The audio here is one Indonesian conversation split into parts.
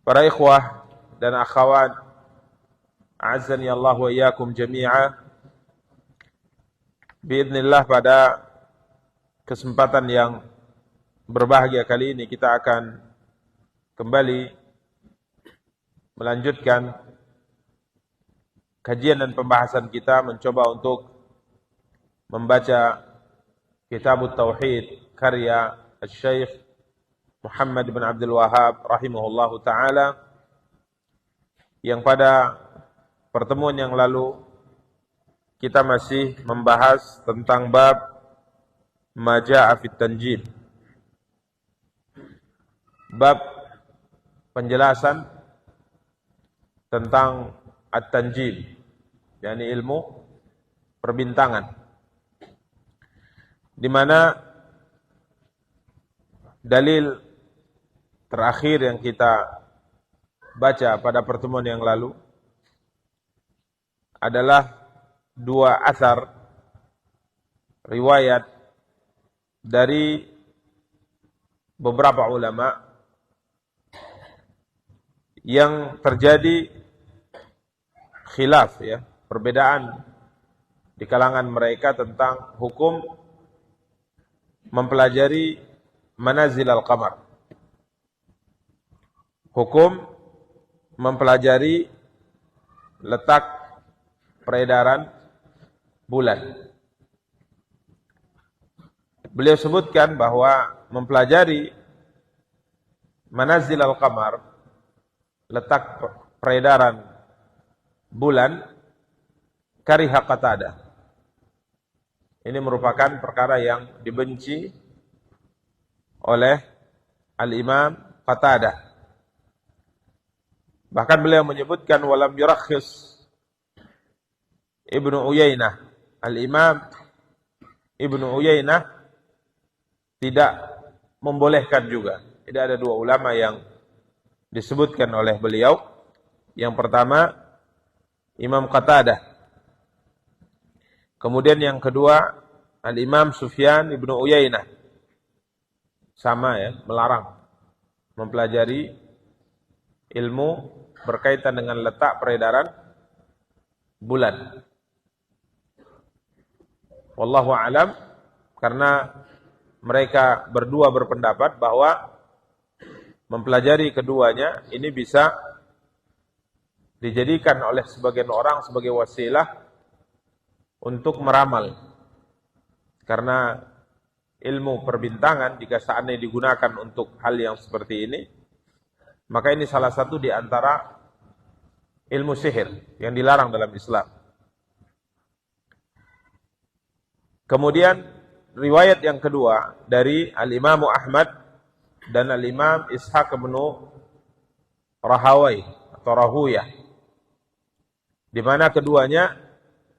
Para ikhwah dan akhwat, a'azzani Allah wa iyyakum jami'a. Biidznillah, pada kesempatan yang berbahagia kali ini kita akan kembali melanjutkan kajian dan pembahasan kita, mencoba untuk membaca Kitabut Tauhid karya Syekh Muhammad bin Abdul Wahhab rahimahullahu ta'ala, yang pada pertemuan yang lalu kita masih membahas tentang bab Maja'a fit Tanjim, bab penjelasan tentang At-Tanjim, yakni ilmu perbintangan, di mana dalil terakhir yang kita baca pada pertemuan yang lalu adalah dua asar riwayat dari beberapa ulama yang terjadi khilaf, perbedaan di kalangan mereka tentang hukum mempelajari manazil al-qamar, hukum mempelajari letak peredaran bulan. Beliau sebutkan bahwa mempelajari manazil al-qamar, letak peredaran bulan, kariha Qatadah. Ini merupakan perkara yang dibenci oleh Al-Imam Qatadah. Bahkan beliau menyebutkan walam yurakhis Ibnu Uyainah. Al-Imam Ibnu Uyainah tidak membolehkan juga. Tidak ada dua ulama yang disebutkan oleh beliau. Yang pertama Imam Qatadah. Kemudian yang kedua Al-Imam Sufyan Ibnu Uyainah. Sama melarang mempelajari ilmu berkaitan dengan letak peredaran bulan. Wallahu a'lam, karena mereka berdua berpendapat bahwa mempelajari keduanya ini bisa dijadikan oleh sebagian orang sebagai wasilah untuk meramal. Karena ilmu perbintangan jika seandainya digunakan untuk hal yang seperti ini, maka ini salah satu di antara ilmu sihir yang dilarang dalam Islam. Kemudian riwayat yang kedua dari Al-Imam Ahmad dan Al-Imam Ishaq bin Rahawai atau Rahuyah, di mana keduanya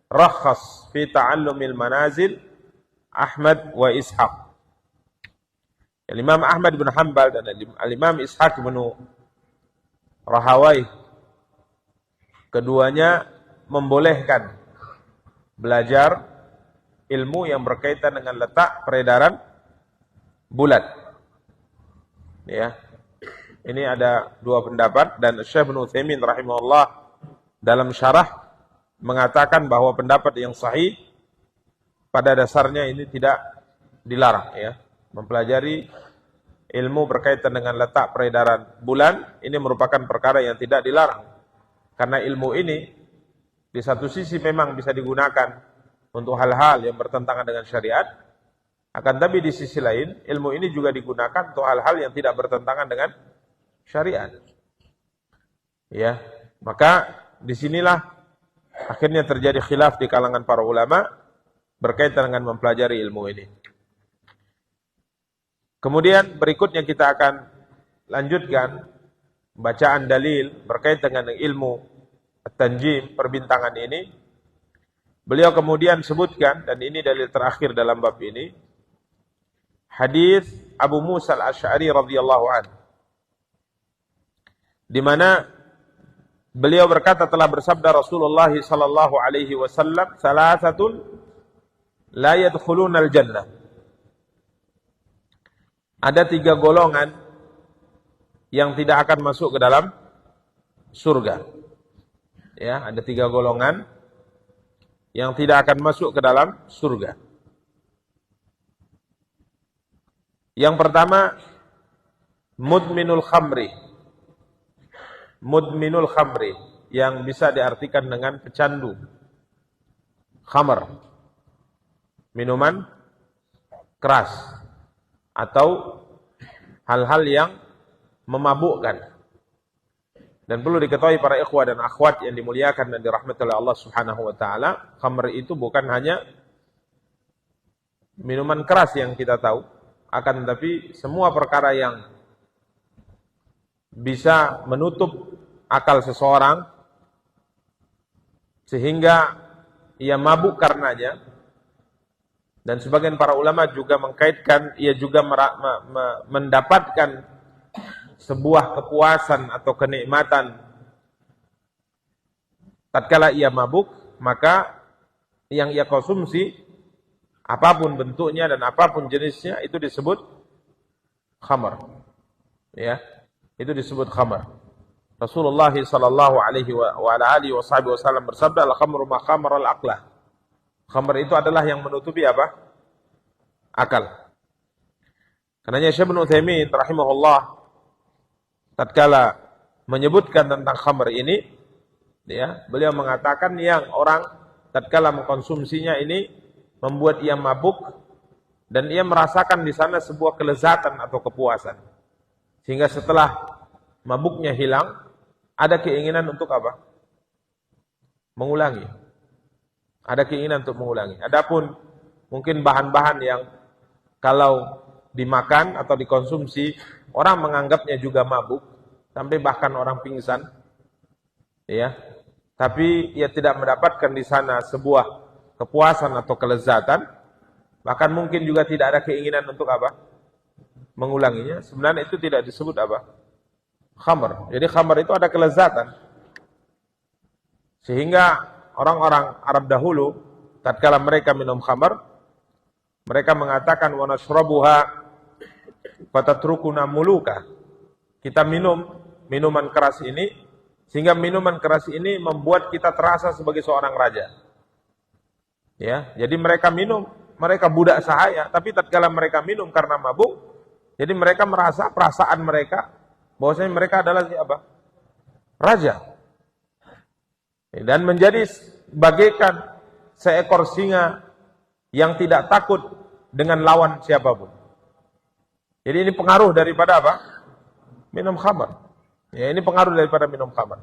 rakhas fi ta'allumil manazil Ahmad wa Ishaq. Al-Imam Ahmad bin Hanbal dan Al-Imam Ishaq bin Rahawai, keduanya membolehkan belajar ilmu yang berkaitan dengan letak peredaran bulan. Ini ada dua pendapat, dan Syekh Ibnu Utsaimin rahimahullah dalam syarah mengatakan bahwa pendapat yang sahih pada dasarnya ini tidak dilarang, mempelajari ilmu berkaitan dengan letak peredaran bulan ini merupakan perkara yang tidak dilarang. Karena ilmu ini di satu sisi memang bisa digunakan untuk hal-hal yang bertentangan dengan syariat, akan tapi di sisi lain ilmu ini juga digunakan untuk hal-hal yang tidak bertentangan dengan syariat. Maka disinilah akhirnya terjadi khilaf di kalangan para ulama berkaitan dengan mempelajari ilmu ini. Kemudian berikutnya kita akan lanjutkan bacaan dalil berkaitan dengan ilmu At-Tanjim, perbintangan ini. Beliau kemudian sebutkan, dan ini dalil terakhir dalam bab ini, hadis Abu Musa al-Asy'ari radhiyallahu anhu, di mana beliau berkata telah bersabda Rasulullah sallallahu alaihi wasallam, "Salasatun la yadkhulunal jannah." Ada 3 golongan yang tidak akan masuk ke dalam surga. Ya, ada 3 golongan yang tidak akan masuk ke dalam surga. Yang pertama, mudminul khamri. Mudminul khamri yang bisa diartikan dengan pecandu khamr, minuman keras atau hal-hal yang memabukkan. Dan perlu diketahui para ikhwah dan akhwat yang dimuliakan dan dirahmati oleh Allah Subhanahu wa taala, khamr itu bukan hanya minuman keras yang kita tahu, akan tetapi semua perkara yang bisa menutup akal seseorang sehingga ia mabuk karenanya. Dan sebagian para ulama juga mengkaitkan ia juga mendapatkan sebuah kepuasan atau kenikmatan tatkala ia mabuk, maka yang ia konsumsi apapun bentuknya dan apapun jenisnya itu disebut khamar. Ya, itu disebut khamar. Rasulullah sallallahu alaihi wasallam bersabda, al-khamru ma khamara al-aqla. Khamar itu adalah yang menutupi apa? Akal. Karenanya Syekh Ibnu Utsaimin rahimahullah tatkala menyebutkan tentang khamr ini, ya, beliau mengatakan yang orang tatkala mengkonsumsinya ini membuat ia mabuk dan ia merasakan di sana sebuah kelezatan atau kepuasan. Sehingga setelah mabuknya hilang, ada keinginan untuk apa? Mengulangi. Ada keinginan untuk mengulangi. Adapun mungkin bahan-bahan yang kalau dimakan atau dikonsumsi orang menganggapnya juga mabuk, sampai bahkan orang pingsan, ya. Tapi ia tidak mendapatkan di sana sebuah kepuasan atau kelezatan, bahkan mungkin juga tidak ada keinginan untuk apa? Mengulanginya. Sebenarnya itu tidak disebut apa? Khamr. Jadi khamr itu ada kelezatan. Sehingga orang-orang Arab dahulu tatkala mereka minum khamr, mereka mengatakan wa nashrabuha fatatrukuna muluka. Kita minum minuman keras ini sehingga minuman keras ini membuat kita terasa sebagai seorang raja. Ya, jadi mereka minum, mereka budak sahaya, tapi tatkala mereka minum karena mabuk, jadi mereka merasa perasaan mereka bahwasanya mereka adalah siapa? Raja. Dan menjadi bagaikan seekor singa yang tidak takut dengan lawan siapapun. Jadi ini pengaruh daripada apa? Minum khamr. Ya, ini pengaruh daripada minum khamr.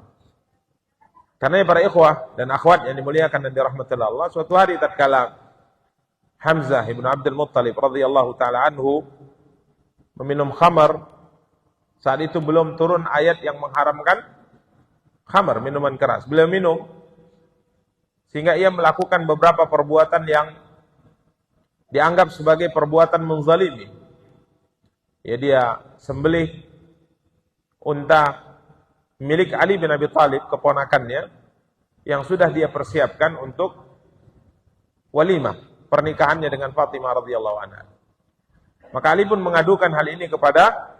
Karena para ikhwah dan akhwat yang dimuliakan dan dirahmati Allah, suatu hari tatkala Hamzah ibn Abdul Muttalib radhiyallahu taala anhu meminum khamr, saat itu belum turun ayat yang mengharamkan khamr, minuman keras. Beliau minum sehingga ia melakukan beberapa perbuatan yang dianggap sebagai perbuatan menzalimi. Ya, dia sembelih unta milik Ali bin Abi Thalib, keponakannya, yang sudah dia persiapkan untuk walimah pernikahannya dengan Fatimah radhiyallahu anha. Maka Ali pun mengadukan hal ini kepada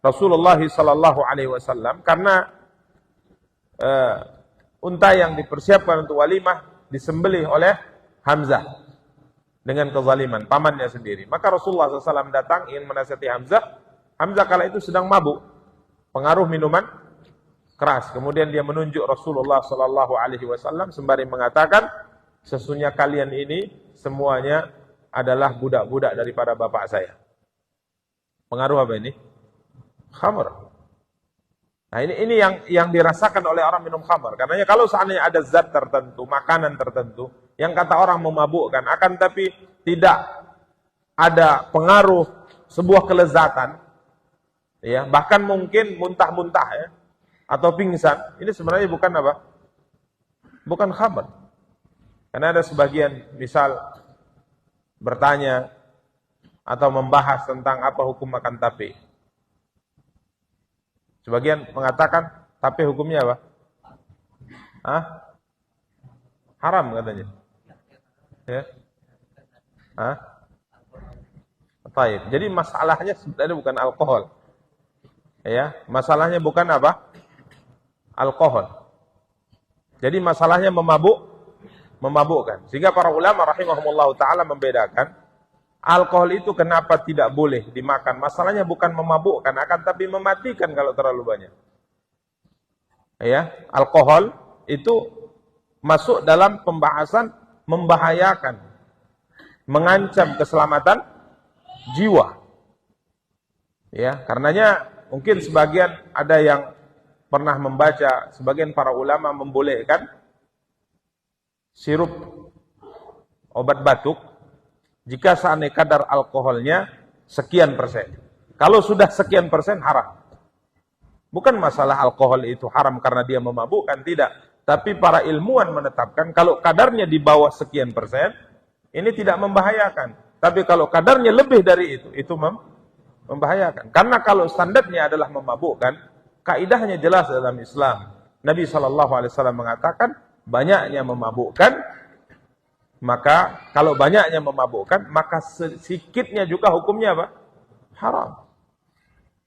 Rasulullah sallallahu alaihi wasallam karena unta yang dipersiapkan untuk walimah disembelih oleh Hamzah dengan kezaliman pamannya sendiri. Maka Rasulullah SAW datang ingin menasihati Hamzah. Hamzah kala itu sedang mabuk, pengaruh minuman keras. Kemudian dia menunjuk Rasulullah SAW sembari mengatakan, sesungguhnya kalian ini semuanya adalah budak-budak daripada bapak saya. Pengaruh apa ini? Khamr. Nah ini yang dirasakan oleh orang minum khamr. Karenanya kalau seandainya ada zat tertentu, makanan tertentu, yang kata orang memabukkan, akan tapi tidak ada pengaruh sebuah kelezatan, ya, bahkan mungkin muntah-muntah, ya, atau pingsan, ini sebenarnya bukan apa? Bukan khamr. Karena ada sebagian misal bertanya atau membahas tentang apa hukum makan tape. Sebagian mengatakan tape hukumnya apa? Hah? Haram katanya. Ya. Hah? Baik. Jadi masalahnya sebenarnya bukan alkohol. Ya, masalahnya bukan apa? Alkohol. Jadi masalahnya memabukkan. Sehingga para ulama rahimahumullah ta'ala membedakan, alkohol itu kenapa tidak boleh dimakan. Masalahnya bukan memabukkan, akan tapi mematikan kalau terlalu banyak. Ya, alkohol itu masuk dalam pembahasan membahayakan, mengancam keselamatan jiwa. Ya, karenanya mungkin sebagian ada yang pernah membaca, sebagian para ulama membolehkan sirup obat batuk jika seandainya kadar alkoholnya sekian persen. Kalau sudah sekian persen haram. Bukan masalah alkohol itu haram karena dia memabukkan, tidak. Tapi para ilmuwan menetapkan kalau kadarnya di bawah sekian persen, ini tidak membahayakan. Tapi kalau kadarnya lebih dari itu membahayakan. Karena kalau standarnya adalah memabukkan, kaidahnya jelas dalam Islam. Nabi SAW mengatakan, banyaknya memabukkan, maka kalau banyaknya memabukkan, maka sedikitnya juga hukumnya apa? Haram.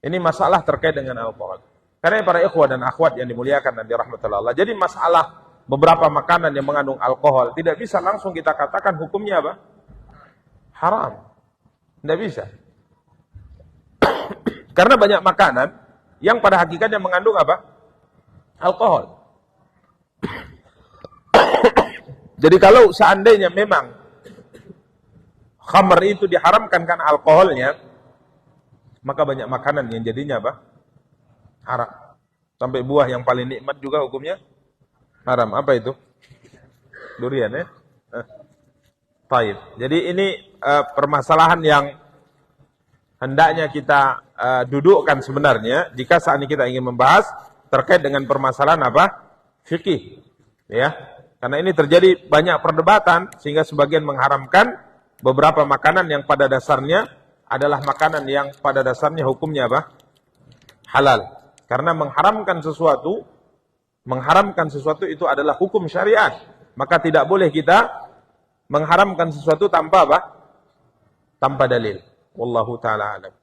Ini masalah terkait dengan alkohol. Karena para ikhwah dan akhwat yang dimuliakan dan dirahmati Allah. Jadi masalah beberapa makanan yang mengandung alkohol, tidak bisa langsung kita katakan hukumnya apa? Haram. Tidak bisa. Karena banyak makanan yang pada hakikatnya mengandung apa? Alkohol. Jadi kalau seandainya memang khamr itu diharamkan karena alkoholnya, maka banyak makanan yang jadinya apa? Haram. Sampai buah yang paling nikmat juga hukumnya haram. Apa itu? Durian ya? Baik. Jadi ini permasalahan yang hendaknya kita dudukkan sebenarnya jika saat ini kita ingin membahas terkait dengan permasalahan apa? Fikih. Ya. Karena ini terjadi banyak perdebatan sehingga sebagian mengharamkan beberapa makanan yang pada dasarnya adalah makanan yang pada dasarnya hukumnya apa? Halal. Karena mengharamkan sesuatu itu adalah hukum syariat. Maka tidak boleh kita mengharamkan sesuatu tanpa apa? Tanpa dalil. Wallahu ta'ala alam.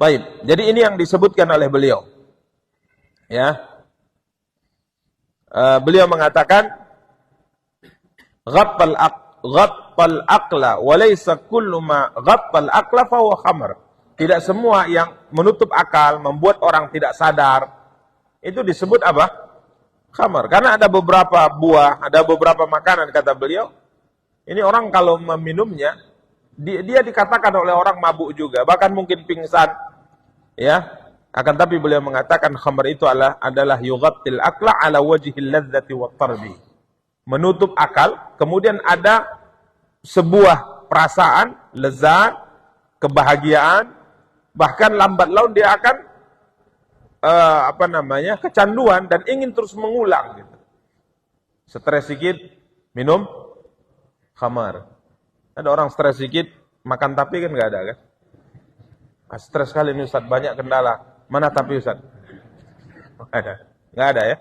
Baik, jadi ini yang disebutkan oleh beliau. Ya. Beliau mengatakan ghaffal aqla wa laysa kullu ma ghaffal aqla fa huwa khamr. Tidak semua yang menutup akal, membuat orang tidak sadar, itu disebut apa? Khamr. Karena ada beberapa buah, ada beberapa makanan kata beliau, ini orang kalau meminumnya dia dikatakan oleh orang mabuk juga, bahkan mungkin pingsan. Ya, akan tapi beliau mengatakan khamr itu adalah yughattil aqla ala wajhil ladzati wat tarbi. Menutup akal, kemudian ada sebuah perasaan, lezat, kebahagiaan, bahkan lambat laun dia akan kecanduan dan ingin terus mengulang gitu. Stres sedikit minum khamar. Ada orang stres sedikit makan tapi kan enggak ada kan? Stres sekali ini Ustaz, banyak kendala. Mana tapi Ustaz? Enggak ada ya.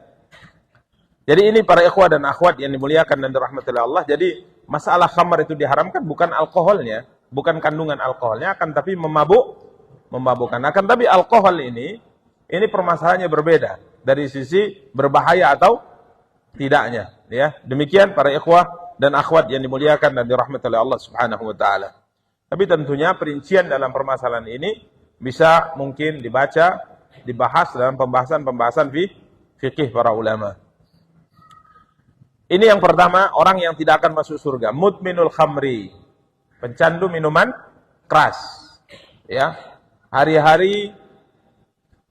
Jadi ini para ikhwah dan akhwat yang dimuliakan dan dirahmati Allah. Jadi masalah khamar itu diharamkan bukan alkoholnya, bukan kandungan alkoholnya, akan tapi memabukkan. Akan tapi alkohol ini permasalahannya berbeda dari sisi berbahaya atau tidaknya. Ya, demikian para ikhwah dan akhwat yang dimuliakan dan dirahmati Allah Subhanahu wa taala. Tapi tentunya perincian dalam permasalahan ini bisa mungkin dibaca, dibahas dalam pembahasan-pembahasan fikih para ulama. Ini yang pertama, orang yang tidak akan masuk surga, mudminul khamri, pencandu minuman keras. Ya, hari-hari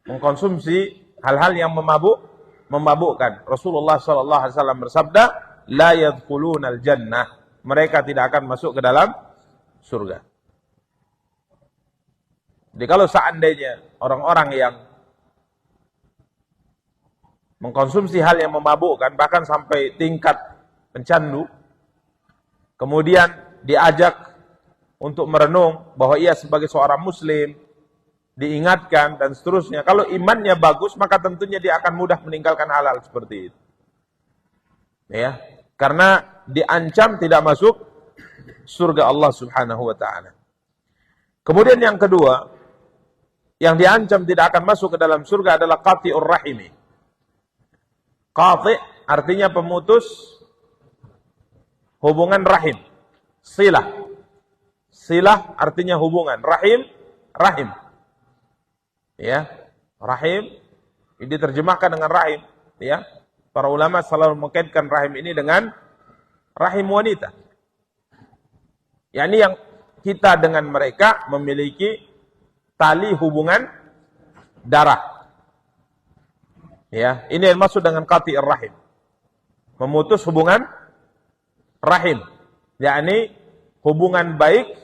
mengkonsumsi hal-hal yang memabukkan. Rasulullah sallallahu alaihi wasallam bersabda, la yadkhulunal jannah. Mereka tidak akan masuk ke dalam surga. Jadi kalau seandainya orang-orang yang mengkonsumsi hal yang memabukkan, bahkan sampai tingkat pencandu, kemudian diajak untuk merenung bahwa ia sebagai seorang muslim, diingatkan dan seterusnya. Kalau imannya bagus, maka tentunya dia akan mudah meninggalkan hal-hal seperti itu. Ya, karena diancam tidak masuk surga Allah Subhanahu wa taala. Kemudian yang kedua, yang diancam tidak akan masuk ke dalam surga adalah qati'ur rahimi. Qati' artinya pemutus hubungan rahim. Silah. Silah artinya hubungan, rahim, rahim. Ya, rahim ini diterjemahkan dengan rahim, ya. Para ulama selalu mengaitkan rahim ini dengan rahim wanita. yakni yang kita dengan mereka memiliki tali hubungan darah. Ya, ini yang maksud dengan qati'ir rahim. Memutus hubungan rahim, yakni hubungan baik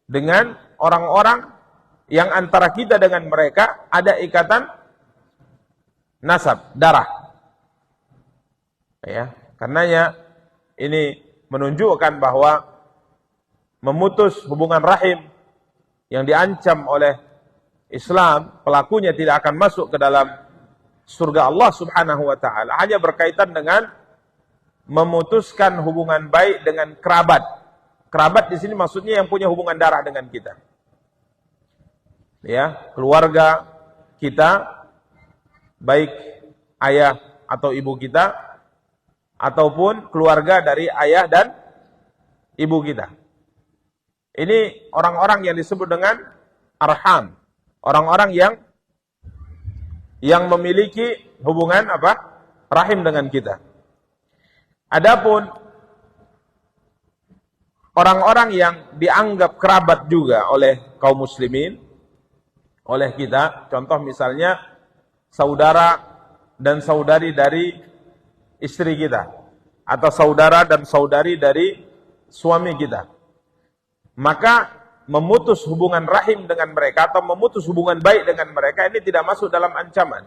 dengan orang-orang yang antara kita dengan mereka ada ikatan nasab, darah. Ya, karenanya ini menunjukkan bahwa memutus hubungan rahim yang diancam oleh Islam, pelakunya tidak akan masuk ke dalam surga Allah Subhanahu wa taala, hanya berkaitan dengan memutuskan hubungan baik dengan kerabat. Kerabat di sini maksudnya yang punya hubungan darah dengan kita. Ya, keluarga kita, baik ayah atau ibu kita, ataupun keluarga dari ayah dan ibu kita. Ini orang-orang yang disebut dengan arham, orang-orang yang memiliki hubungan apa? Rahim dengan kita. Adapun orang-orang yang dianggap kerabat juga oleh kaum muslimin, oleh kita, contoh misalnya saudara dan saudari dari istri kita, atau saudara dan saudari dari suami kita, maka memutus hubungan rahim dengan mereka atau memutus hubungan baik dengan mereka ini tidak masuk dalam ancaman.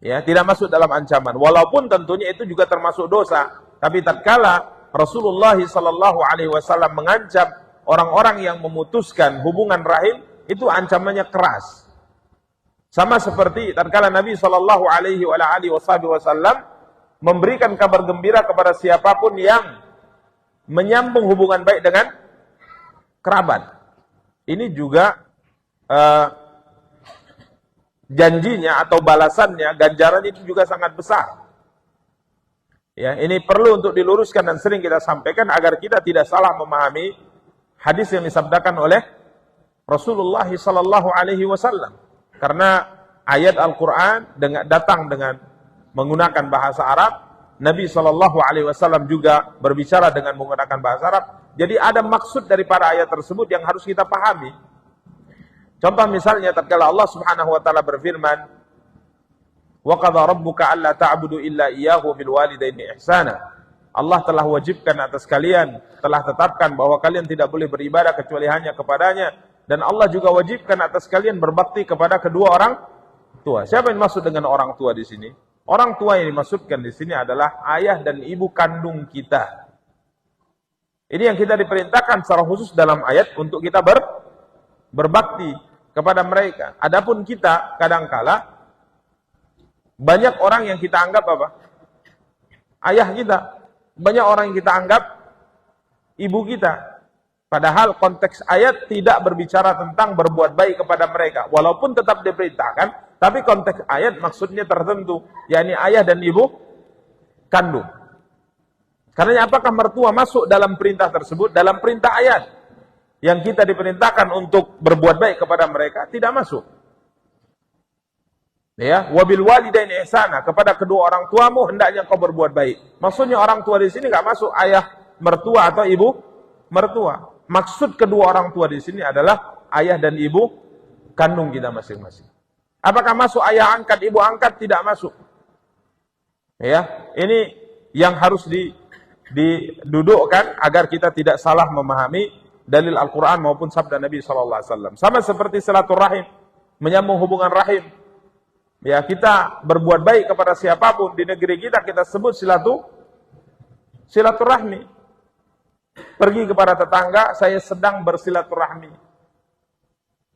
Ya, tidak masuk dalam ancaman. Walaupun tentunya itu juga termasuk dosa. Tapi tatkala Rasulullah SAW mengancam orang-orang yang memutuskan hubungan rahim, itu ancamannya keras. Sama seperti tatkala Nabi SAW memberikan kabar gembira kepada siapapun yang menyambung hubungan baik dengan kerabat. Ini juga janjinya atau balasannya, ganjarannya itu juga sangat besar. Ya, ini perlu untuk diluruskan dan sering kita sampaikan agar kita tidak salah memahami hadis yang disabdakan oleh Rasulullah SAW. Karena ayat Al-Quran datang dengan menggunakan bahasa Arab, Nabi SAW juga berbicara dengan menggunakan bahasa Arab. Jadi ada maksud daripada ayat tersebut yang harus kita pahami. Contoh misalnya tatkala Allah Subhanahu wa taala berfirman, "Wa qadha rabbuka alla ta'budu illa iyyahu bil walidaini ihsana." Allah telah wajibkan atas kalian, telah tetapkan bahwa kalian tidak boleh beribadah kecuali hanya kepadanya, dan Allah juga wajibkan atas kalian berbakti kepada kedua orang tua. Siapa yang maksud dengan orang tua di sini? Orang tua yang dimaksudkan di sini adalah ayah dan ibu kandung kita. Ini yang kita diperintahkan secara khusus dalam ayat untuk kita berbakti kepada mereka. Adapun kita kadangkala banyak orang yang kita anggap apa? Ayah kita. Banyak orang yang kita anggap ibu kita. Padahal konteks ayat tidak berbicara tentang berbuat baik kepada mereka. Walaupun tetap diperintahkan, tapi konteks ayat maksudnya tertentu, yakni ayah dan ibu kandung. Karena apakah mertua masuk dalam perintah tersebut? Dalam perintah ayat yang kita diperintahkan untuk berbuat baik kepada mereka tidak masuk. Ya, wabil walidaini ihsana, kepada kedua orang tuamu hendaknya kau berbuat baik. Maksudnya orang tua di sini enggak masuk ayah mertua atau ibu mertua. Maksud kedua orang tua di sini adalah ayah dan ibu kandung kita masing-masing. Apakah masuk ayah angkat, ibu angkat? Tidak masuk. Ya, ini yang harus didudukkan agar kita tidak salah memahami dalil Al-Quran maupun sabda Nabi SAW. Sama seperti silaturahim, menyambung hubungan rahim. Ya, kita berbuat baik kepada siapapun di negeri kita, kita sebut silaturahmi. Pergi kepada tetangga, saya sedang bersilaturahmi.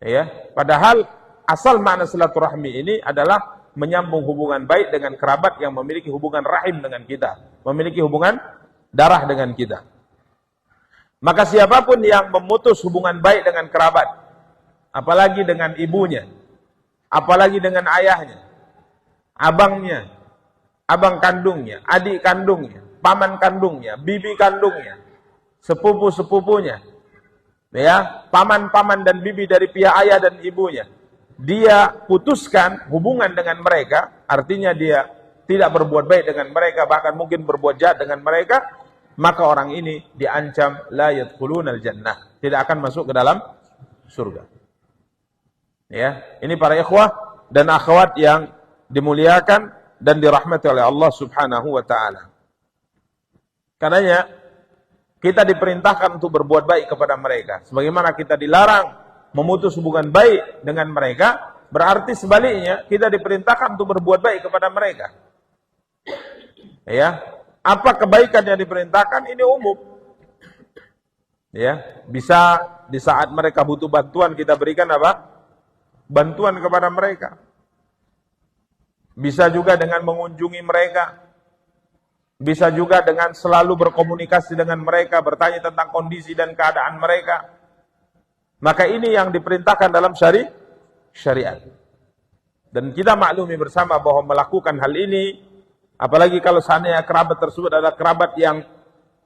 Ya, padahal asal makna silaturahmi ini adalah menyambung hubungan baik dengan kerabat yang memiliki hubungan rahim dengan kita, memiliki hubungan darah dengan kita. Maka siapapun yang memutus hubungan baik dengan kerabat, apalagi dengan ibunya, apalagi dengan ayahnya, abangnya, abang kandungnya, adik kandungnya, paman kandungnya, bibi kandungnya, sepupu-sepupunya, ya, paman-paman dan bibi dari pihak ayah dan ibunya, dia putuskan hubungan dengan mereka, artinya dia tidak berbuat baik dengan mereka, bahkan mungkin berbuat jahat dengan mereka, maka orang ini diancam la yadkhulunal jannah, tidak akan masuk ke dalam surga. Ya, ini para ikhwah dan akhwat yang dimuliakan dan dirahmati oleh Allah Subhanahu wa taala. Karenanya kita diperintahkan untuk berbuat baik kepada mereka. Sebagaimana kita dilarang memutus hubungan baik dengan mereka, berarti sebaliknya kita diperintahkan untuk berbuat baik kepada mereka. Ya, apa kebaikan yang diperintahkan ini umum. Ya, bisa di saat mereka butuh bantuan kita berikan apa? Bantuan kepada mereka. Bisa juga dengan mengunjungi mereka. Bisa juga dengan selalu berkomunikasi dengan mereka, bertanya tentang kondisi dan keadaan mereka. Maka ini yang diperintahkan dalam syariat. Dan kita maklumi bersama bahwa melakukan hal ini, apalagi kalau seandainya kerabat tersebut adalah kerabat yang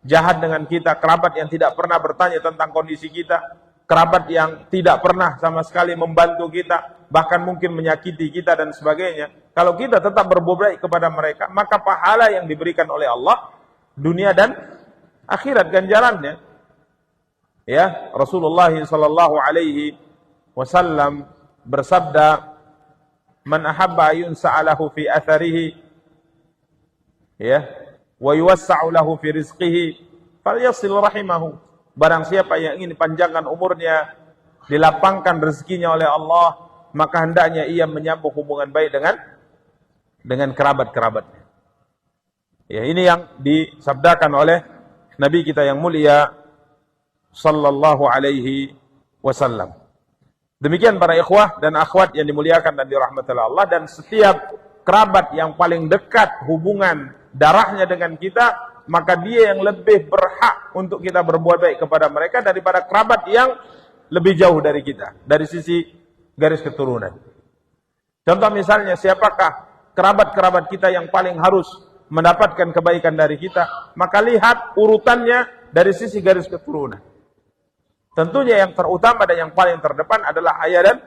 jahat dengan kita, kerabat yang tidak pernah bertanya tentang kondisi kita, kerabat yang tidak pernah sama sekali membantu kita, bahkan mungkin menyakiti kita dan sebagainya. Kalau kita tetap berbuat baik kepada mereka, maka pahala yang diberikan oleh Allah dunia dan akhirat ganjarannya. Ya, Rasulullah sallallahu alaihi wasallam bersabda, "Man ahabba yunsa'alahu fi atharihi, ya, wa yuwassa'u lahu fi rizqihi, falyasil rahimahu." Barang siapa yang ingin panjangkan umurnya, dilapangkan rezekinya oleh Allah, maka hendaknya ia menyambung hubungan baik dengan kerabat-kerabatnya. Ya, ini yang disabdakan oleh Nabi kita yang mulia sallallahu alaihi wasallam. Demikian para ikhwah dan akhwat yang dimuliakan dan dirahmati Allah, dan setiap kerabat yang paling dekat hubungan darahnya dengan kita, maka dia yang lebih berhak untuk kita berbuat baik kepada mereka daripada kerabat yang lebih jauh dari kita dari sisi garis keturunan. Contoh misalnya, siapakah kerabat-kerabat kita yang paling harus mendapatkan kebaikan dari kita? Maka lihat urutannya dari sisi garis keturunan. Tentunya yang terutama dan yang paling terdepan adalah ayah dan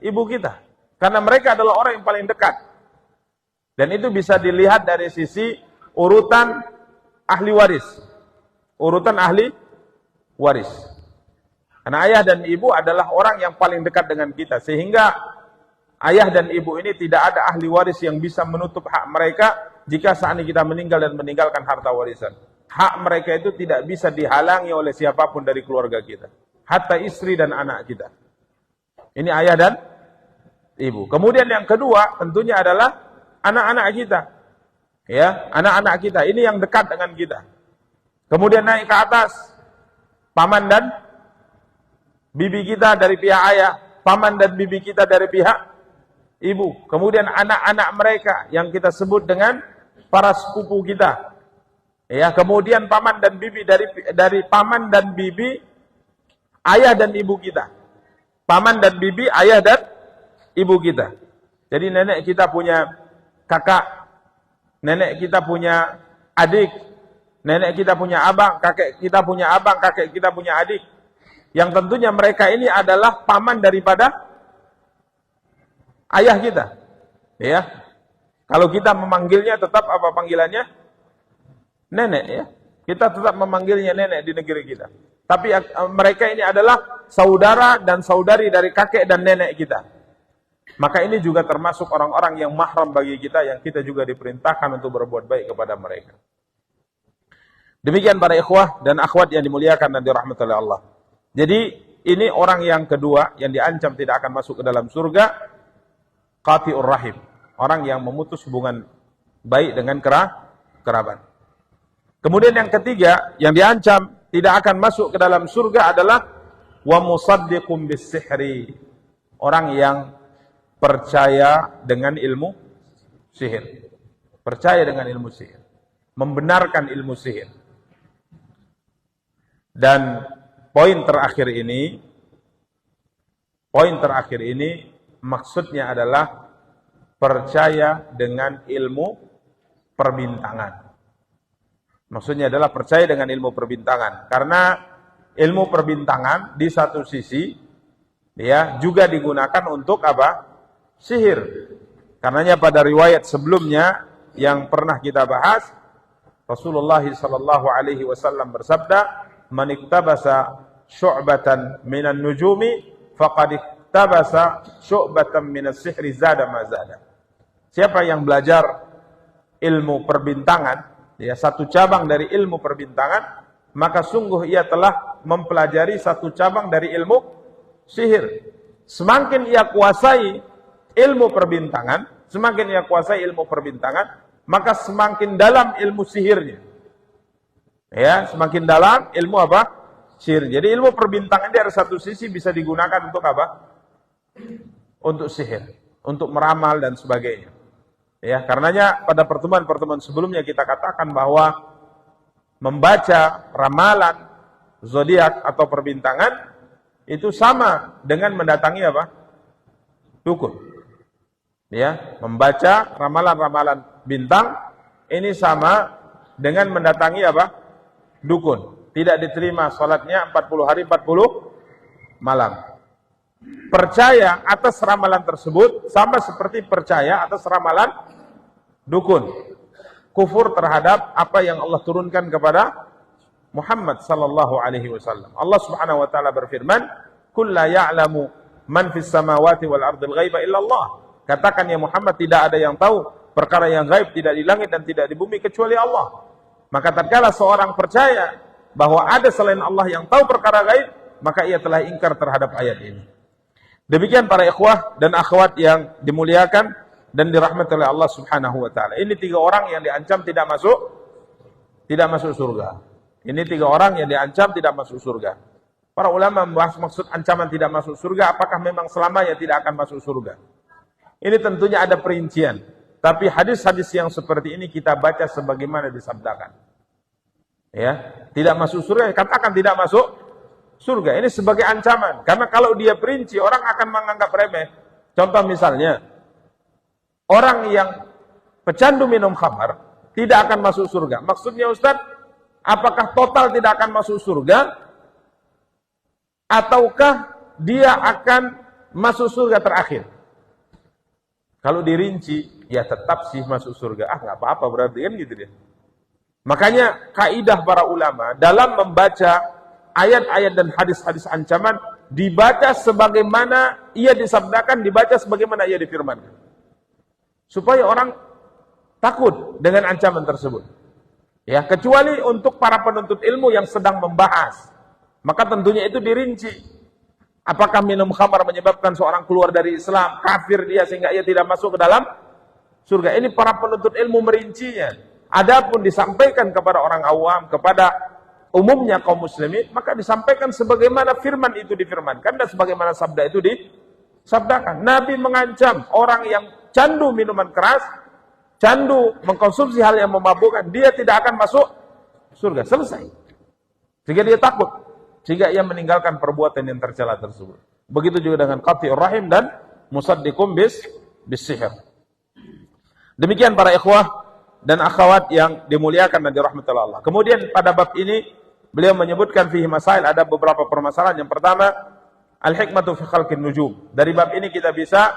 ibu kita, karena mereka adalah orang yang paling dekat. Dan itu bisa dilihat dari sisi urutan ahli waris. Urutan ahli waris. Karena ayah dan ibu adalah orang yang paling dekat dengan kita, sehingga ayah dan ibu ini tidak ada ahli waris yang bisa menutup hak mereka jika seandainya kita meninggal dan meninggalkan harta warisan. Hak mereka itu tidak bisa dihalangi oleh siapapun dari keluarga kita, hatta istri dan anak kita. Ini ayah dan ibu. Kemudian yang kedua tentunya adalah anak-anak kita. Ya, anak-anak kita ini yang dekat dengan kita. Kemudian naik ke atas, paman dan bibi kita dari pihak ayah, paman dan bibi kita dari pihak ibu. Kemudian anak-anak mereka yang kita sebut dengan para sepupu kita. Ya, kemudian paman dan bibi dari paman dan bibi ayah dan ibu kita. Paman dan bibi ayah dan ibu kita. Jadi nenek kita punya kakak, nenek kita punya adik, nenek kita punya abang, kakek kita punya abang, kakek kita punya adik. Yang tentunya mereka ini adalah paman daripada ayah kita. Ya. Kalau kita memanggilnya tetap apa panggilannya? Nenek, ya. Kita tetap memanggilnya nenek di negeri kita. Tapi mereka ini adalah saudara dan saudari dari kakek dan nenek kita. Maka ini juga termasuk orang-orang yang mahram bagi kita, yang kita juga diperintahkan untuk berbuat baik kepada mereka. Demikian para ikhwah dan akhwat yang dimuliakan dan dirahmati oleh Allah. Jadi ini orang yang kedua yang diancam tidak akan masuk ke dalam surga, qati'ur rahim. Orang yang memutus hubungan baik dengan kerabat. Kemudian yang ketiga yang diancam tidak akan masuk ke dalam surga adalah wa musaddiqum bis-sihri. Orang yang percaya dengan ilmu sihir. Percaya dengan ilmu sihir. Membenarkan ilmu sihir. Dan poin terakhir ini maksudnya adalah percaya dengan ilmu perbintangan. Maksudnya adalah percaya dengan ilmu perbintangan. Karena ilmu perbintangan di satu sisi ya juga digunakan untuk apa? Sihir. Karenanya pada riwayat sebelumnya yang pernah kita bahas, Rasulullah sallallahu alaihi wasallam bersabda, "Man iktabasa syu'batan minan nujumi faqad iktabasa syu'batan minas sihri zada ma zada." Siapa yang belajar ilmu perbintangan, ya satu cabang dari ilmu perbintangan, maka sungguh ia telah mempelajari satu cabang dari ilmu sihir. Semakin ia kuasai ilmu perbintangan, maka semakin dalam ilmu sihirnya. Ya, semakin dalam ilmu apa? Sihir. Jadi ilmu perbintangan dari satu sisi bisa digunakan untuk apa? Untuk sihir, untuk meramal dan sebagainya. Ya, karenanya pada pertemuan-pertemuan sebelumnya kita katakan bahwa membaca ramalan zodiak atau perbintangan itu sama dengan mendatangi apa? Dukun. Ya, membaca ramalan-ramalan bintang ini sama dengan mendatangi apa? Dukun. Tidak diterima salatnya 40 hari 40 malam. Percaya atas ramalan tersebut sama seperti percaya atas ramalan dukun. Kufur terhadap apa yang Allah turunkan kepada Muhammad sallallahu alaihi wasallam. Allah Subhanahu wa taala berfirman, "Qul la ya'lamu man fis samawati wal ardil ghaiba illa Allah." Katakan ya Muhammad, tidak ada yang tahu perkara yang gaib tidak di langit dan tidak di bumi kecuali Allah. Maka tatkala seorang percaya bahwa ada selain Allah yang tahu perkara gaib, maka ia telah ingkar terhadap ayat ini. Demikian para ikhwah dan akhwat yang dimuliakan dan dirahmati oleh Allah Subhanahu wa taala. Ini 3 orang yang diancam tidak masuk surga. Ini 3 orang yang diancam tidak masuk surga. Para ulama membahas maksud ancaman tidak masuk surga, apakah memang selamanya tidak akan masuk surga? Ini tentunya ada perincian. Tapi hadis-hadis yang seperti ini kita baca sebagaimana disabdakan. Ya, tidak masuk surga, katakan tidak masuk surga. Ini sebagai ancaman. Karena kalau dia perinci, orang akan menganggap remeh. Contoh misalnya, orang yang pecandu minum khamar tidak akan masuk surga. Maksudnya Ustaz, apakah total tidak akan masuk surga? Ataukah dia akan masuk surga terakhir? Kalau dirinci, ya tetap sih masuk surga. Nggak apa-apa berarti kan gitu dia. Makanya kaidah para ulama dalam membaca ayat-ayat dan hadis-hadis ancaman dibaca sebagaimana ia disabdakan, dibaca sebagaimana ia difirmankan. Supaya orang takut dengan ancaman tersebut. Ya, kecuali untuk para penuntut ilmu yang sedang membahas. Maka tentunya itu dirinci. Apakah minum khamar menyebabkan seorang keluar dari Islam, kafir dia sehingga ia tidak masuk ke dalam surga? Ini para penuntut ilmu merincinya. Adapun disampaikan kepada orang awam, kepada umumnya kaum muslimin, maka disampaikan sebagaimana firman itu difirmankan dan sebagaimana sabda itu disabdakan. Nabi mengancam orang yang candu minuman keras, candu mengkonsumsi hal yang memabukkan, dia tidak akan masuk surga. Selesai. Sehingga dia takut. Sehingga ia meninggalkan perbuatan yang tercela tersebut. Begitu juga dengan qati'ur rahim dan musaddiqum bis-sihir. Demikian para ikhwah dan akhwat yang dimuliakan dan dirahmati Allah. Kemudian pada bab ini beliau menyebutkan fihi masail, ada beberapa permasalahan. Yang pertama, al-hikmatu fi khalqin nujum. Dari bab ini kita bisa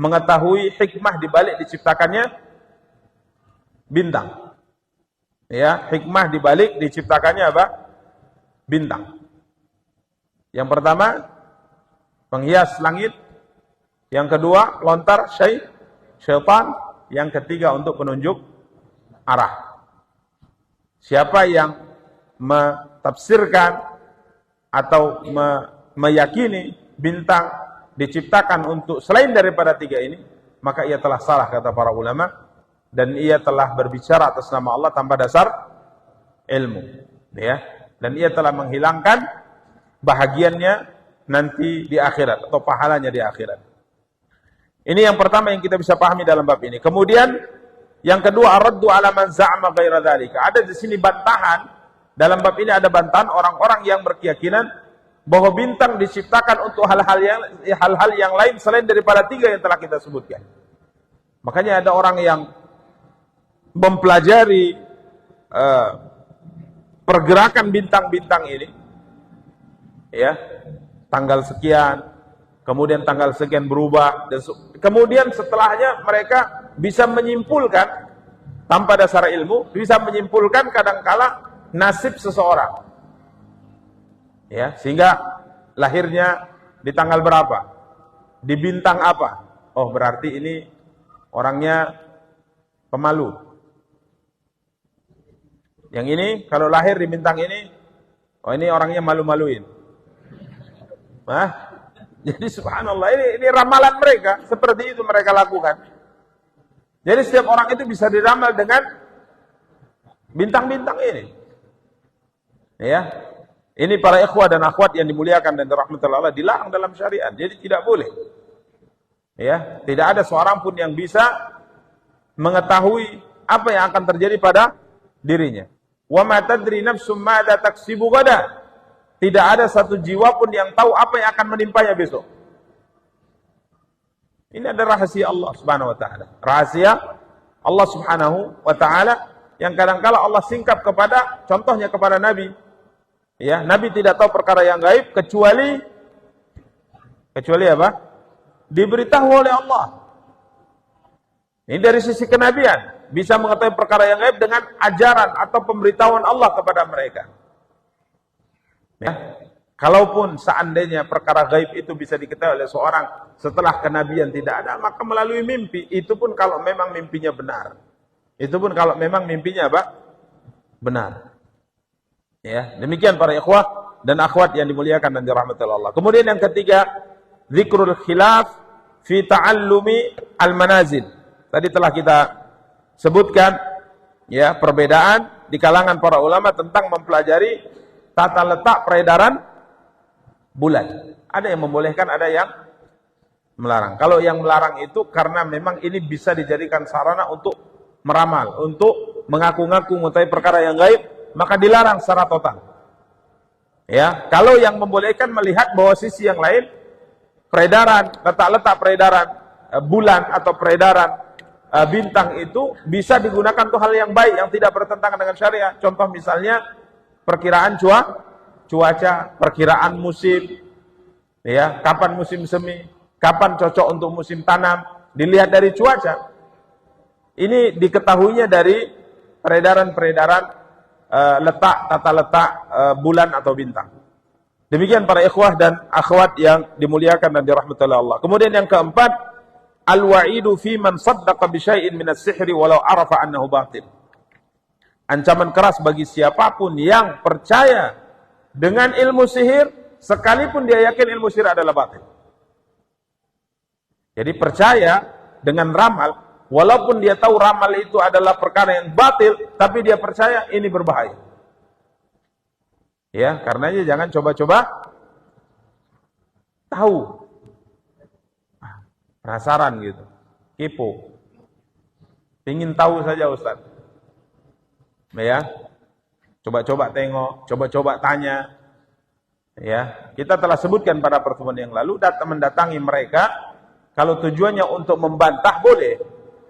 mengetahui hikmah di balik diciptakannya bintang. Ya, hikmah di balik diciptakannya apa? Bintang. Yang pertama, penghias langit. Yang kedua, lontar syaitan. Yang ketiga, untuk penunjuk arah. Siapa yang mentafsirkan atau meyakini bintang diciptakan untuk selain daripada 3 ini, maka ia telah salah kata para ulama, dan ia telah berbicara atas nama Allah tanpa dasar ilmu. Ya. Dan ia telah menghilangkan bahagiannya nanti di akhirat atau pahalanya di akhirat. Ini yang pertama yang kita bisa pahami dalam bab ini. Kemudian yang kedua, ar-raddu ala man za'ama ghaira dzalika. Ada di sini bantahan dalam bab ini ada bantahan orang-orang yang berkeyakinan bahwa bintang diciptakan untuk hal-hal yang lain selain daripada 3 yang telah kita sebutkan. Makanya ada orang yang mempelajari pergerakan bintang-bintang ini, ya, tanggal sekian, kemudian tanggal sekian berubah, dan kemudian setelahnya mereka bisa menyimpulkan tanpa dasar ilmu, bisa menyimpulkan kadangkala nasib seseorang, ya, sehingga lahirnya di tanggal berapa, di bintang apa, oh berarti ini orangnya pemalu. Yang ini kalau lahir di bintang ini, oh ini orangnya malu-maluin. Jadi subhanallah, ini ramalan mereka, seperti itu mereka lakukan. Jadi setiap orang itu bisa diramal dengan bintang-bintang ini. Ya. Ini para ikhwah dan akhwat yang dimuliakan dan dirahmati Allah, dilarang dalam syariat. Jadi tidak boleh. Ya, tidak ada seorang pun yang bisa mengetahui apa yang akan terjadi pada dirinya. Wa ma tadri nafsum madza taksibu ghadan. Tidak ada satu jiwa pun yang tahu apa yang akan menimpanya besok. Ini adalah rahasia Allah Subhanahu wa taala. Rahasia Allah Subhanahu wa taala yang kadang-kala Allah singkap kepada, contohnya kepada Nabi. Ya, Nabi tidak tahu perkara yang gaib kecuali apa? Diberitahu oleh Allah. Ini dari sisi kenabian, bisa mengetahui perkara yang gaib dengan ajaran atau pemberitahuan Allah kepada mereka. Ya. Kalaupun seandainya perkara gaib itu bisa diketahui oleh seorang setelah kenabian tidak ada, maka melalui mimpi, itu pun kalau memang mimpinya benar. Itu pun kalau memang mimpinya apa? Benar. Ya, demikian para ikhwah dan akhwat yang dimuliakan dan dirahmati Allah. Kemudian yang ketiga, zikrul khilaf fi ta'allumi al-manazil. Tadi telah kita sebutkan ya, perbedaan di kalangan para ulama tentang mempelajari tata letak peredaran bulan. Ada yang membolehkan, ada yang melarang. Kalau yang melarang itu karena memang ini bisa dijadikan sarana untuk meramal, untuk mengaku-ngaku mengetahui perkara yang gaib, maka dilarang secara total. Ya, kalau yang membolehkan melihat bahwa sisi yang lain, peredaran, letak-letak peredaran bulan atau peredaran bintang itu bisa digunakan untuk hal yang baik yang tidak bertentangan dengan syariat. Contoh misalnya perkiraan cuaca, perkiraan musim, ya, kapan musim semi, kapan cocok untuk musim tanam, dilihat dari cuaca. Ini diketahuinya dari peredaran-peredaran tata letak bulan atau bintang. Demikian para ikhwah dan akhwat yang dimuliakan dan dirahmati Allah. Kemudian yang keempat, al-wa'idu fi man saddaqa bi syai'in min as-sihri walau arafa annahu batil. Ancaman keras bagi siapapun yang percaya dengan ilmu sihir sekalipun dia yakin ilmu sihir adalah batil. Jadi percaya dengan ramal, walaupun dia tahu ramal itu adalah perkara yang batil, tapi dia percaya ini berbahaya. Ya, karenanya jangan coba-coba tahu. Penasaran gitu, kepo. Ingin tahu saja Ustaz. Ya. Coba-coba tengok, coba-coba tanya. Ya, kita telah sebutkan pada pertemuan yang lalu, mendatangi mereka kalau tujuannya untuk membantah boleh.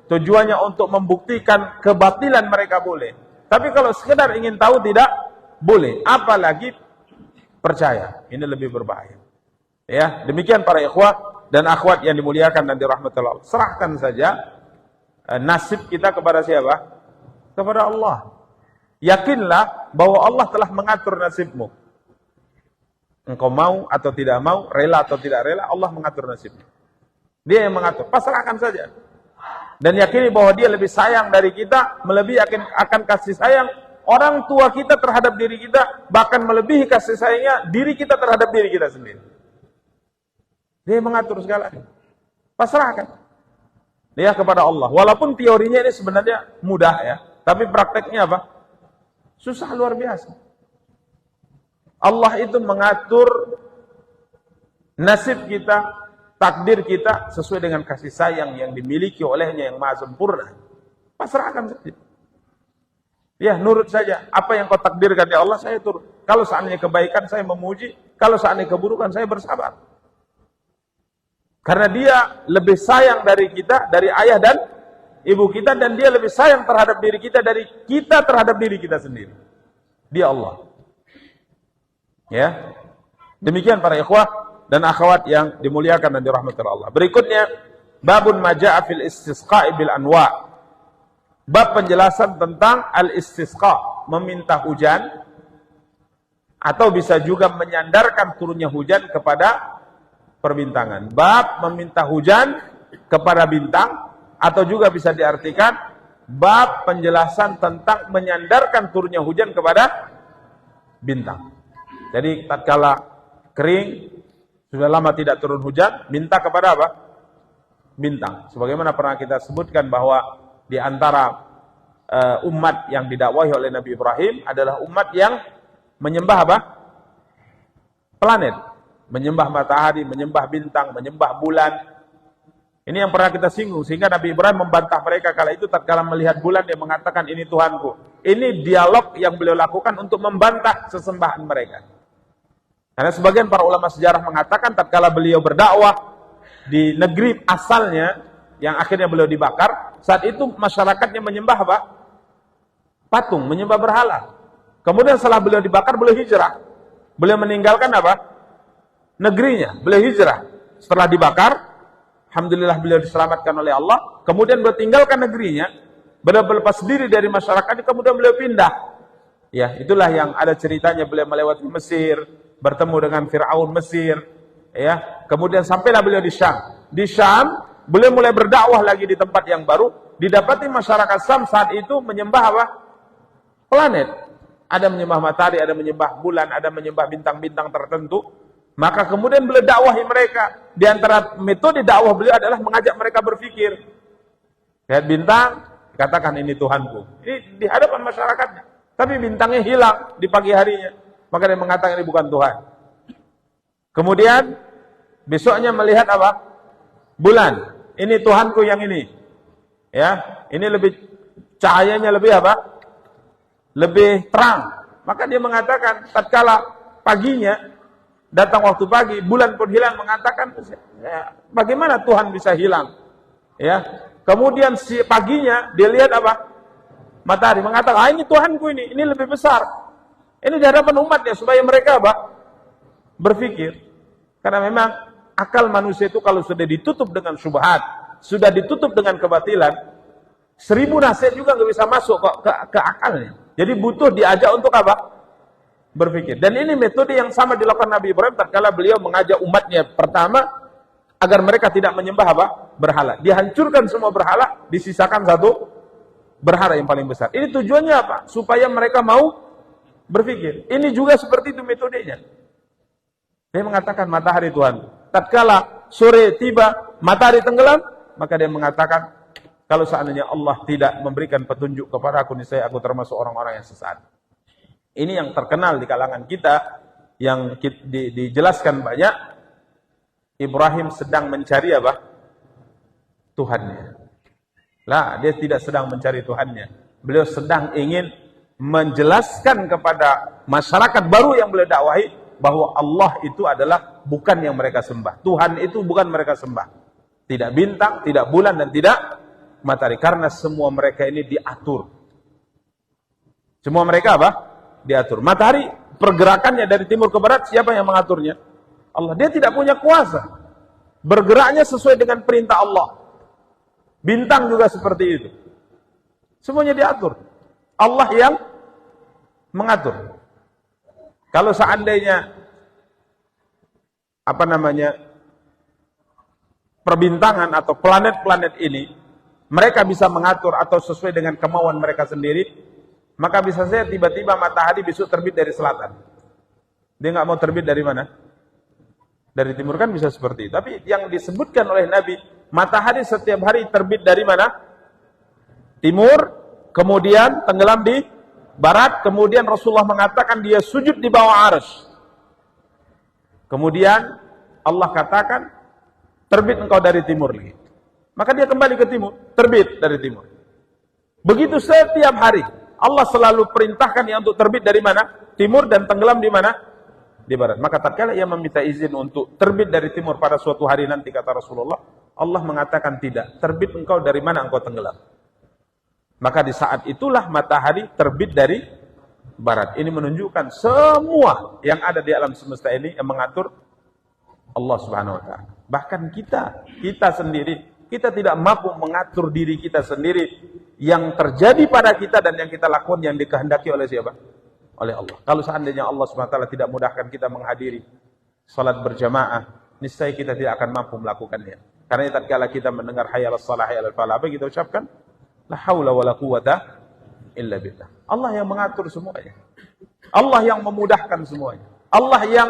Tujuannya untuk membuktikan kebatilan mereka boleh. Tapi kalau sekedar ingin tahu tidak boleh. Apalagi percaya. Ini lebih berbahaya. Ya, demikian para ikhwah dan akhwat yang dimuliakan dan dirahmati Allah. Serahkan saja nasib kita kepada siapa? Kepada Allah. Yakinlah bahwa Allah telah mengatur nasibmu. Engkau mau atau tidak mau, rela atau tidak rela, Allah mengatur nasibmu. Dia yang mengatur. Pasrahkan saja. Dan yakini bahwa dia lebih sayang dari kita, melebihi akan kasih sayang orang tua kita terhadap diri kita, bahkan melebihi kasih sayangnya diri kita terhadap diri kita sendiri. Dia mengatur segalanya. Pasrahkan dia kepada Allah. Walaupun teorinya ini sebenarnya mudah ya, tapi prakteknya apa? Susah luar biasa. Allah itu mengatur nasib kita, takdir kita sesuai dengan kasih sayang yang dimiliki olehnya yang maha sempurna. Pasrahkan saja. Ya, nurut saja. Apa yang kau takdirkan ya Allah, saya turut. Kalau seandainya kebaikan, saya memuji. Kalau seandainya keburukan, saya bersabar. Karena dia lebih sayang dari kita, dari ayah dan ibu kita, dan dia lebih sayang terhadap diri kita dari kita terhadap diri kita sendiri. Dia Allah. Ya. Demikian para ikhwah dan akhwat yang dimuliakan dan dirahmati Allah. Berikutnya, babun maja'a fil istisqa'i bil anwa'. Bab penjelasan tentang al-istisqa, meminta hujan, atau bisa juga menyandarkan turunnya hujan kepada perbintangan. Bab meminta hujan kepada bintang, atau juga bisa diartikan bab penjelasan tentang menyandarkan turunnya hujan kepada bintang. Jadi tatkala kering, sudah lama tidak turun hujan, minta kepada apa? Bintang. Sebagaimana pernah kita sebutkan bahwa di antara umat yang didakwahi oleh Nabi Ibrahim adalah umat yang menyembah apa? Planet, menyembah matahari, menyembah bintang, menyembah bulan. Ini yang pernah kita singgung, sehingga Nabi Ibrahim membantah mereka kala itu tatkala melihat bulan, dia mengatakan ini Tuhanku. Ini dialog yang beliau lakukan untuk membantah sesembahan mereka. Karena sebagian para ulama sejarah mengatakan tatkala beliau berdakwah di negeri asalnya yang akhirnya beliau dibakar, saat itu masyarakatnya menyembah apa? Patung, menyembah berhala. Kemudian setelah beliau dibakar, beliau hijrah. Beliau meninggalkan apa? Negerinya, beliau hijrah. Setelah dibakar, alhamdulillah beliau diselamatkan oleh Allah. Kemudian beliau tinggalkan negerinya, beliau berlepas diri dari masyarakat, kemudian beliau pindah. Ya, itulah yang ada ceritanya, beliau melewati Mesir, bertemu dengan Fir'aun Mesir, ya. Kemudian sampailah beliau di Syam. Di Syam beliau mulai berdakwah lagi di tempat yang baru. Didapati masyarakat Syam saat itu menyembah apa? Planet. Ada menyembah matahari, ada menyembah bulan, ada menyembah bintang-bintang tertentu. Maka kemudian beliau dakwahi mereka. Di antara metode dakwah beliau adalah mengajak mereka berpikir. Lihat bintang, katakan ini Tuhanku. Ini di hadapan masyarakatnya. Tapi bintangnya hilang di pagi harinya. Maka dia mengatakan ini bukan Tuhan. Kemudian besoknya melihat apa? Bulan. Ini Tuhanku yang ini. Ya, ini lebih cahayanya lebih apa? Lebih terang. Maka dia mengatakan tatkala paginya datang waktu pagi, bulan pun hilang, mengatakan ya, bagaimana Tuhan bisa hilang? Ya. Kemudian si paginya dia lihat apa? Matahari, mengatakan, ini Tuhanku ini lebih besar. Ini di hadapan umatnya supaya mereka apa? Berpikir. Karena memang akal manusia itu kalau sudah ditutup dengan syubhat, sudah ditutup dengan kebatilan, 1000 nasihat juga nggak bisa masuk ke akalnya. Jadi butuh diajak untuk apa? Berpikir. Dan ini metode yang sama dilakukan Nabi Ibrahim tatkala beliau mengajak umatnya pertama agar mereka tidak menyembah apa? Berhala. Dihancurkan semua berhala, disisakan satu berhala yang paling besar. Ini tujuannya apa? Supaya mereka mau berpikir. Ini juga seperti itu metodenya. Dia mengatakan matahari Tuhan. Tatkala sore tiba, matahari tenggelam, maka dia mengatakan, kalau seandainya Allah tidak memberikan petunjuk kepada aku, niscaya aku termasuk orang-orang yang sesat. Ini yang terkenal di kalangan kita, yang dijelaskan banyak. Ibrahim sedang mencari apa? Tuhannya. Lah, dia tidak sedang mencari Tuhannya. Beliau sedang ingin menjelaskan kepada masyarakat baru yang beliau dakwahi, bahwa Allah itu adalah bukan yang mereka sembah. Tuhan itu bukan mereka sembah. Tidak bintang, tidak bulan, dan tidak matahari. Karena semua mereka ini diatur. Semua mereka apa? Diatur. Matahari, pergerakannya dari timur ke barat, siapa yang mengaturnya? Allah. Dia tidak punya kuasa. Bergeraknya sesuai dengan perintah Allah. Bintang juga seperti itu. Semuanya diatur. Allah yang mengatur. Kalau seandainya perbintangan atau planet-planet ini mereka bisa mengatur atau sesuai dengan kemauan mereka sendiri, maka bisa saja tiba-tiba matahari besok terbit dari selatan. Dia nggak mau terbit dari mana? Dari timur, kan bisa seperti itu. Tapi yang disebutkan oleh Nabi, matahari setiap hari terbit dari mana? Timur, kemudian tenggelam di barat, kemudian Rasulullah mengatakan dia sujud di bawah arsy. Kemudian Allah katakan, terbit engkau dari timur lagi. Maka dia kembali ke timur, terbit dari timur. Begitu setiap hari. Allah selalu perintahkan yang untuk terbit dari mana? Timur, dan tenggelam di mana? Di barat. Maka tatkala ia meminta izin untuk terbit dari timur pada suatu hari nanti, kata Rasulullah, Allah mengatakan tidak. Terbit engkau dari mana engkau tenggelam? Maka di saat itulah matahari terbit dari barat. Ini menunjukkan semua yang ada di alam semesta ini yang mengatur Allah Subhanahu wa taala. Bahkan kita sendiri, kita tidak mampu mengatur diri kita sendiri. Yang terjadi pada kita dan yang kita lakukan yang dikehendaki oleh siapa? Oleh Allah. Kalau seandainya Allah Subhanahu wa taala tidak mudahkan kita menghadiri salat berjamaah, niscaya kita tidak akan mampu melakukannya. Karena tatkala kita mendengar hayya 'alas shalah, hayya 'alal falah, apa kita ucapkan? La haula wala quwata illa billah. Allah yang mengatur semuanya. Allah yang memudahkan semuanya. Allah yang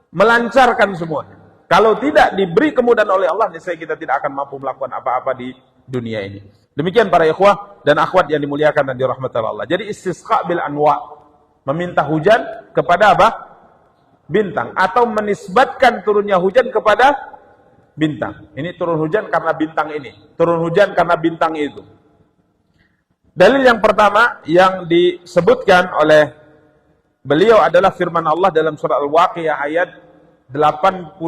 melancarkan semuanya. Kalau tidak diberi kemudahan oleh Allah, niscaya kita tidak akan mampu melakukan apa-apa di dunia ini. Demikian para ikhwah dan akhwat yang dimuliakan dan dirahmati Allah. Jadi istisqa bil anwa, meminta hujan kepada apa? Bintang, atau menisbatkan turunnya hujan kepada bintang. Ini turun hujan karena bintang ini, turun hujan karena bintang itu. Dalil yang pertama yang disebutkan oleh beliau adalah firman Allah dalam surah Al-Waqiah ayat 82.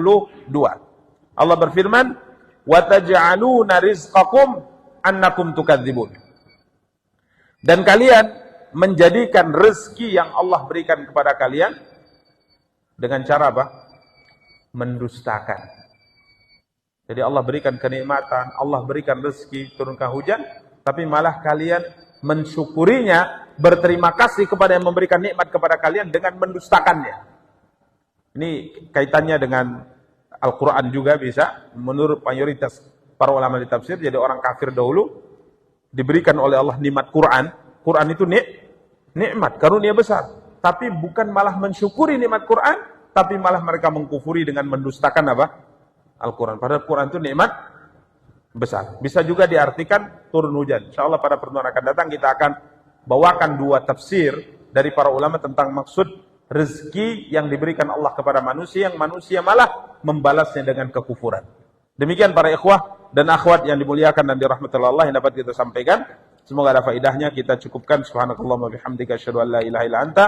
Allah berfirman, "Wa taj'aluna rizqakum annakum tukadzibun." Dan kalian menjadikan rezeki yang Allah berikan kepada kalian dengan cara apa? Mendustakan. Jadi Allah berikan kenikmatan, Allah berikan rezeki, turunkan hujan, tapi malah kalian mensyukurinya, berterima kasih kepada yang memberikan nikmat kepada kalian dengan mendustakannya. Ini kaitannya dengan Al-Quran juga bisa. Menurut mayoritas para ulama di tafsir, jadi orang kafir dahulu diberikan oleh Allah nikmat Quran. Quran itu nikmat, karunia besar. Tapi bukan malah mensyukuri nikmat Quran, tapi malah mereka mengkufuri dengan mendustakan apa? Al-Quran. Padahal Quran itu nikmat besar. Bisa juga diartikan turun hujan. InsyaAllah pada pertemuan akan datang kita akan bawakan dua tafsir dari para ulama tentang maksud rezeki yang diberikan Allah kepada manusia, yang manusia malah membalasnya dengan kekufuran. Demikian para ikhwah dan akhwat yang dimuliakan dan dirahmati Allah yang dapat kita sampaikan. Semoga ada faedahnya. Kita cukupkan. Subhanakallahumma bihamdika asyhadu an la ilaha illa anta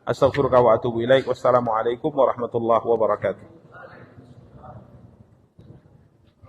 astaghfiruka wa atubu ilaik. Wassalamualaikum warahmatullahi wabarakatuh.